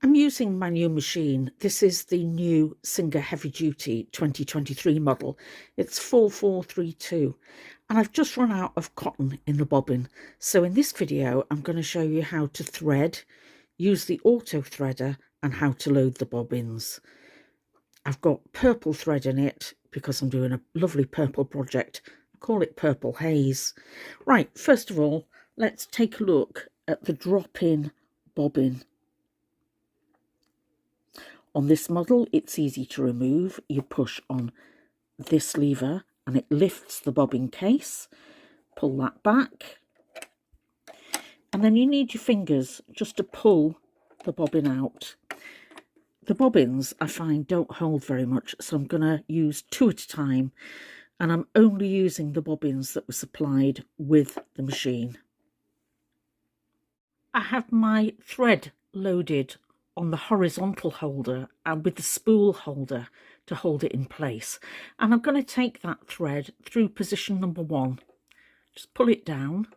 I'm using my new machine. This is the new Singer Heavy Duty 2023 model. It's 4432 and I've just run out of cotton in the bobbin. So in this video I'm going to show you how to thread, use the auto threader and how to load the bobbins. I've got purple thread in it because I'm doing a lovely purple project. I call it Purple Haze. Right, first of all, let's take a look at the drop-in bobbin. On this model, it's easy to remove. You push on this lever and it lifts the bobbin case. Pull that back. And then you need your fingers just to pull the bobbin out. The bobbins, I find, don't hold very much, so I'm going to use 2 at a time. And I'm only using the bobbins that were supplied with the machine. I have my thread loaded on the horizontal holder and with the spool holder to hold it in place, and I'm going to take that thread through position number 1, just pull it down,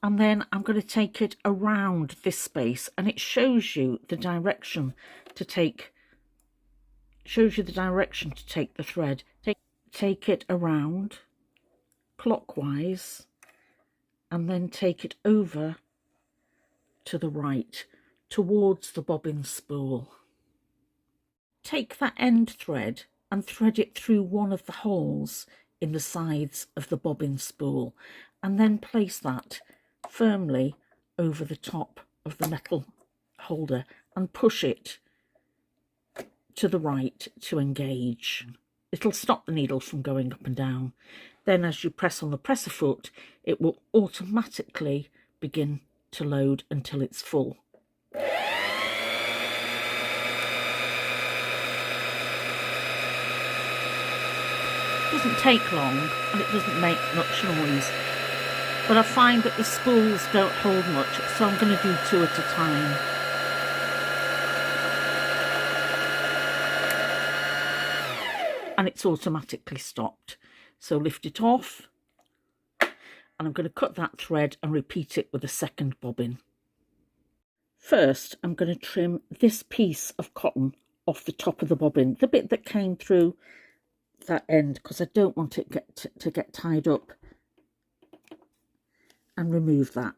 and then I'm going to take it around this space, and it shows you the direction to take the thread. Take it around clockwise and then take it over to the right towards the bobbin spool. Take that end thread and thread it through one of the holes in the sides of the bobbin spool, and then place that firmly over the top of the metal holder and push it to the right to engage. It'll stop the needle from going up and down. Then as you press on the presser foot, it will automatically begin to load until it's full. It doesn't take long and it doesn't make much noise, but I find that the spools don't hold much, so I'm going to do 2 at a time. And it's automatically stopped, so lift it off, and I'm going to cut that thread and repeat it with a second bobbin. First, I'm going to trim this piece of cotton off the top of the bobbin, the bit that came through that end, because I don't want it to get tied up, and remove that.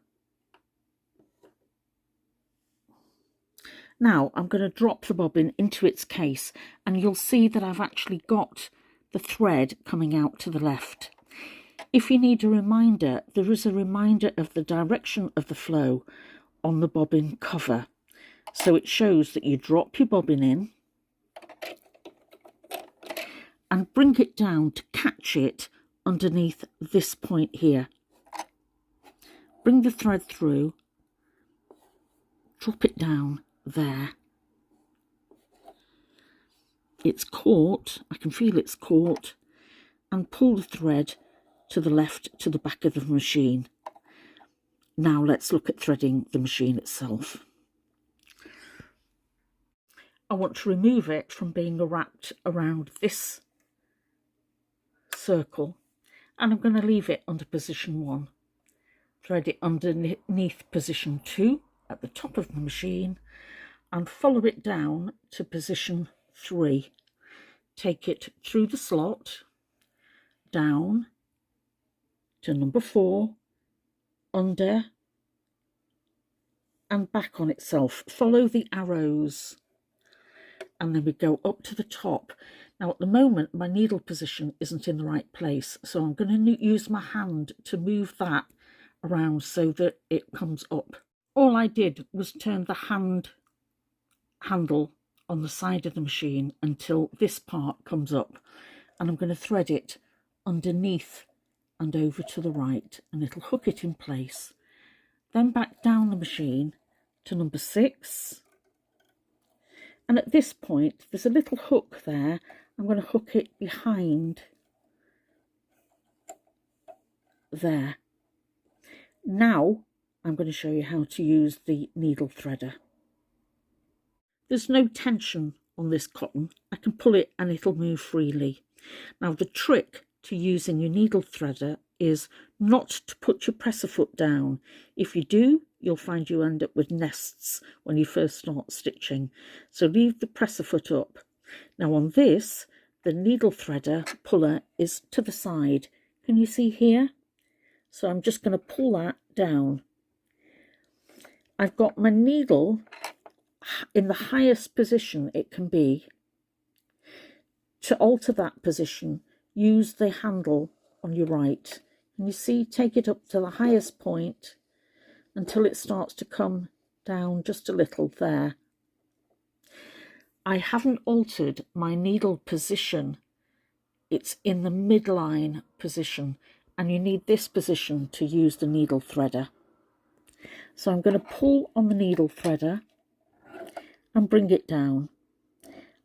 Now I'm going to drop the bobbin into its case, and you'll see that I've actually got the thread coming out to the left. If you need a reminder, there is a reminder of the direction of the flow on the bobbin cover. So it shows that you drop your bobbin in and bring it down to catch it underneath this point here. Bring the thread through, drop it down there. It's caught, I can feel it's caught, and pull the thread to the left to the back of the machine. Now let's look at threading the machine itself. I want to remove it from being wrapped around this circle, and I'm going to leave it under position 1. Thread it underneath position 2 at the top of the machine and follow it down to position 3. Take it through the slot, down to number 4, under and back on itself. Follow the arrows and then we go up to the top. Now at the moment my needle position isn't in the right place, so I'm going to use my hand to move that around so that it comes up. All I did was turn the handle on the side of the machine until this part comes up, and I'm going to thread it underneath and over to the right, and it'll hook it in place. Then back down the machine to number 6, and at this point there's a little hook there. I'm going to hook it behind there. Now I'm going to show you how to use the needle threader. There's no tension on this cotton. I can pull it and it'll move freely. Now the trick to using your needle threader is not to put your presser foot down. If you do, you'll find you end up with nests when you first start stitching. So leave the presser foot up. Now on this, the needle threader puller is to the side. Can you see here? So I'm just going to pull that down. I've got my needle in the highest position it can be. To alter that position, use the handle on your right. And you see, take it up to the highest point until it starts to come down just a little there. I haven't altered my needle position. It's in the midline position, and you need this position to use the needle threader. So I'm going to pull on the needle threader and bring it down.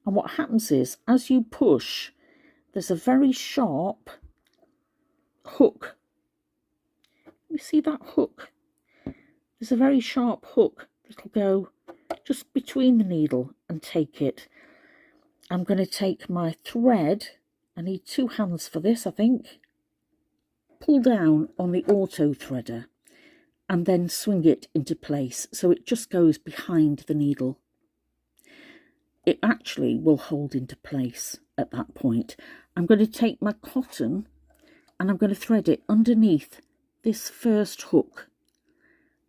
And what happens is, as you push, there's a very sharp hook. You see that hook? There's a very sharp hook that'll go just between the needle and take it. I'm going to take my thread. I need 2 hands for this, I think. Pull down on the auto threader and then swing it into place so it just goes behind the needle. It actually will hold into place at that point. I'm going to take my cotton and I'm going to thread it underneath this first hook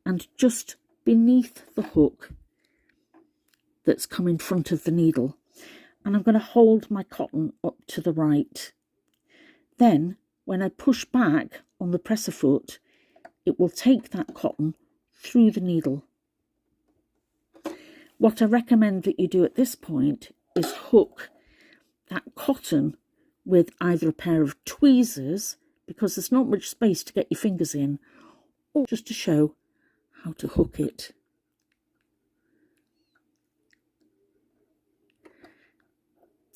and just beneath the hook that's come in front of the needle. And I'm going to hold my cotton up to the right. Then when I push back on the presser foot, it will take that cotton through the needle. What I recommend that you do at this point is hook that cotton with either a pair of tweezers, because there's not much space to get your fingers in, or just to show how to hook it.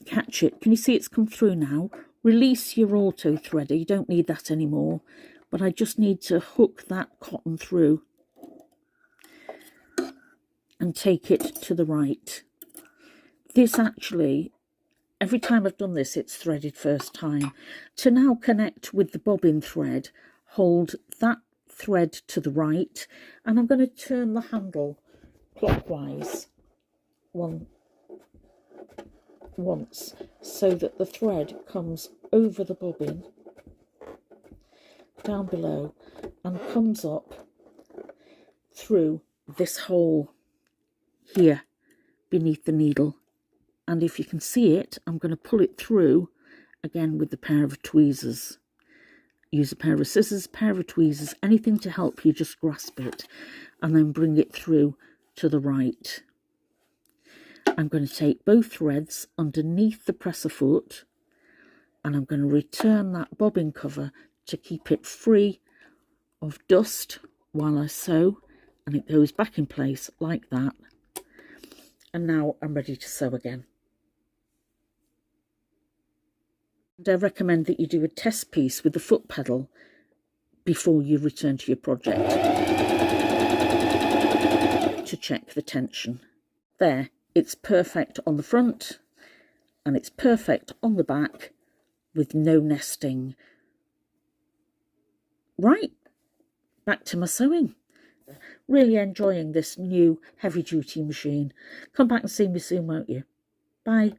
Catch it. Can you see it's come through now? Release your auto threader. You don't need that anymore, but I just need to hook that cotton through and take it to the right. This actually, every time I've done this, it's threaded first time. To now connect with the bobbin thread, hold that thread to the right, and I'm going to turn the handle clockwise once so that the thread comes over the bobbin down below and comes up through this hole here beneath the needle. And if you can see it, I'm going to pull it through again with the pair of tweezers. Use a pair of scissors, pair of tweezers, anything to help you just grasp it, and then bring it through to the right. I'm going to take both threads underneath the presser foot and I'm going to return that bobbin cover to keep it free of dust while I sew, and it goes back in place like that. And now I'm ready to sew again. And I recommend that you do a test piece with the foot pedal before you return to your project to check the tension. There, it's perfect on the front and it's perfect on the back with no nesting. Right, back to my sewing. Really enjoying this new heavy duty machine. Come back and see me soon, won't you? Bye.